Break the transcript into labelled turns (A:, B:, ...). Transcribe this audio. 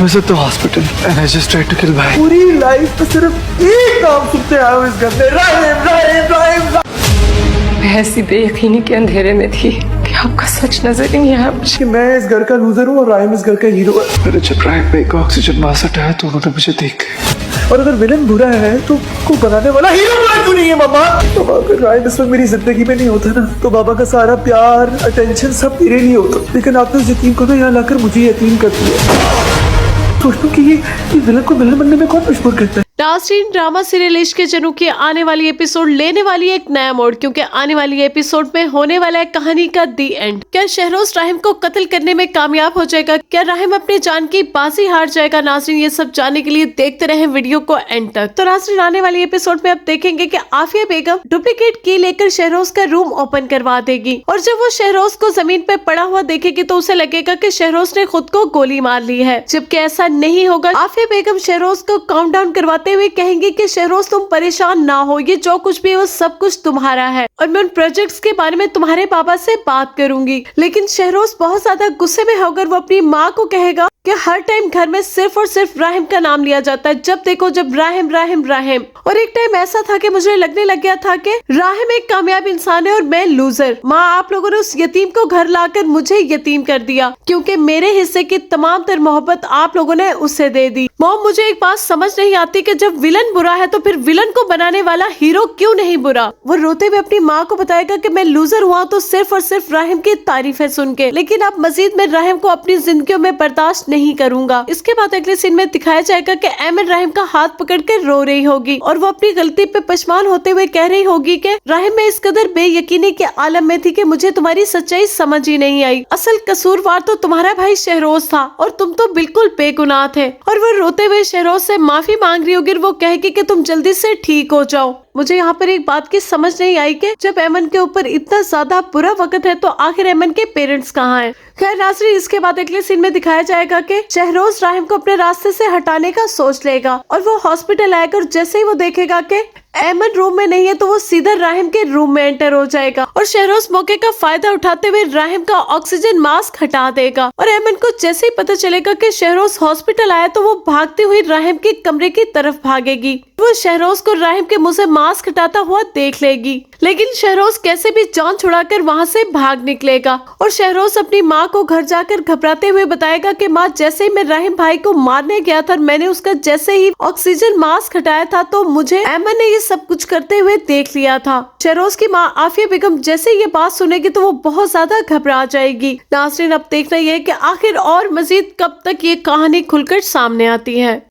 A: visit the hospital and I just tried to kill Bhai.
B: पूरी life में सिर्फ एक नाम सुनते आए हो इस घर में, राहिम राहिम राहिम।
C: मैं ऐसी बेयकीनी के अंधेरे में थी कि आपका सच नजर ही नहीं आया मुझे।
B: कि मैं इस घर का लूजर हूँ और राहिम इस घर का हीरो है।
A: मेरे जब राहिम भाई का ऑक्सीजन मास्क हटाया तो उन्होंने मुझे देख
B: और अगर विलन बुरा है तो को बनाने वाला हीरो बुरा क्यों नहीं है मामा? तो अगर राहिम इस वक्त मेरी जिंदगी में नहीं होता ना तो बाबा का सारा प्यार अटेंशन सब तेरे लिए होता, लेकिन आपने उस यतीम को ना यहाँ लाकर मुझे यतीम कर दिया। सोचता हूँ कि ये विलन को विलन बनने में कौन मजबूर करता है।
D: नाज़रीन, ड्रामा सीरियल इश्क के जनू की आने वाली एपिसोड लेने वाली है एक नया मोड़, क्योंकि आने वाली एपिसोड में होने वाला है कहानी का दी एंड। क्या शहरोज राहिम को कत्ल करने में कामयाब हो जाएगा? क्या राहिम अपनी जान की बाजी हार जाएगा? नाज़रीन, ये सब जानने के लिए देखते रहे वीडियो को एंड तक। तो नाज़रीन, आने वाली एपिसोड में अब देखेंगे कि आफिया बेगम डुप्लीकेट की लेकर शहरोज का रूम ओपन करवा देगी, और जब वो शहरोज को जमीन पे पड़ा हुआ देखेगी तो उसे लगेगा कि शहरोज ने खुद को गोली मार ली है, जबकि ऐसा नहीं होगा। आफिया बेगम शहरोज को काउंटडाउन करवाते हुए कहेंगे कि शहरोज तुम परेशान ना हो, ये जो कुछ भी है वो सब कुछ तुम्हारा है और मैं उन प्रोजेक्ट्स के बारे में तुम्हारे पापा से बात करूंगी। लेकिन शहरोज बहुत ज्यादा गुस्से में होकर वो अपनी माँ को कहेगा कि हर टाइम घर में सिर्फ और सिर्फ राहिम का नाम लिया जाता है, जब देखो जब राहिम राहिम राहिम। और एक टाइम ऐसा था कि मुझे लगने लग गया था कि राहिम एक कामयाब इंसान है और मैं लूजर। माँ, आप लोगों ने उस यतीम को घर लाकर मुझे यतीम कर दिया, क्योंकि मेरे हिस्से की तमाम तर मोहब्बत आप लोगों ने उसे दे दी। मॉम, मुझे एक बात समझ नहीं आती कि जब विलन बुरा है तो फिर विलन को बनाने वाला हीरो क्यों नहीं बुरा? वो रोते हुए अपनी माँ को बताएगा कि मैं लूजर हुआ तो सिर्फ और सिर्फ राहिम की तारीफें सुन के, लेकिन अब मजीद में राहिम को अपनी जिंदगी में बर्दाश्त नहीं करूंगा। इसके बाद अगले सीन में दिखाया जाएगा कि एमन राहिम का हाथ पकड़ कर रो रही होगी और वो अपनी गलती पे पछतावा होते हुए कह रही होगी कि राहिम, मैं इस कदर बेयकीनी के आलम में थी कि मुझे तुम्हारी सच्चाई समझ ही नहीं आई। असल कसूरवार तो तुम्हारा भाई शहरोज था और तुम तो बिल्कुल बेगुनाह थे। और वो रोते हुए शहरोज से माफी मांग रही होगी, वो कहेगी कि तुम जल्दी से ठीक हो जाओ। मुझे यहाँ पर एक बात की समझ नहीं आई कि जब एमन के ऊपर इतना ज्यादा बुरा वक्त है तो आखिर एमन के पेरेंट्स कहाँ हैं? खैर नाज़रीन, इसके बाद अगले सीन में दिखाया जाएगा कि शहरोज राहिम को अपने रास्ते से हटाने का सोच लेगा और वो हॉस्पिटल आएगा और जैसे ही वो देखेगा कि एमन रूम में नहीं है तो वो सीधा राहिम के रूम में एंटर हो जाएगा और शहरोज मौके का फायदा उठाते हुए राहिम का ऑक्सीजन मास्क हटा देगा। और एमन को जैसे ही पता चलेगा कि शहरोज हॉस्पिटल आया तो वो भागती हुई राहिम के कमरे की तरफ भागेगी। वो शहरोज को राहिम के मुंह से मास्क हटाता हुआ देख लेगी, लेकिन शहरोज कैसे भी जान छुड़ाकर वहाँ से भाग निकलेगा। और शहरोज अपनी माँ को घर जाकर घबराते हुए बताएगा कि माँ, जैसे ही मैं राहिम भाई को मारने गया था, मैंने उसका जैसे ही ऑक्सीजन मास्क हटाया था तो मुझे एमन ने सब कुछ करते हुए देख लिया था। शहरोज की माँ आफिया बेगम जैसे ये बात सुनेगी तो वो बहुत ज्यादा घबरा जाएगी। नाज़रीन, अब देखना यह है कि आखिर और मजीद कब तक ये कहानी खुलकर सामने आती है।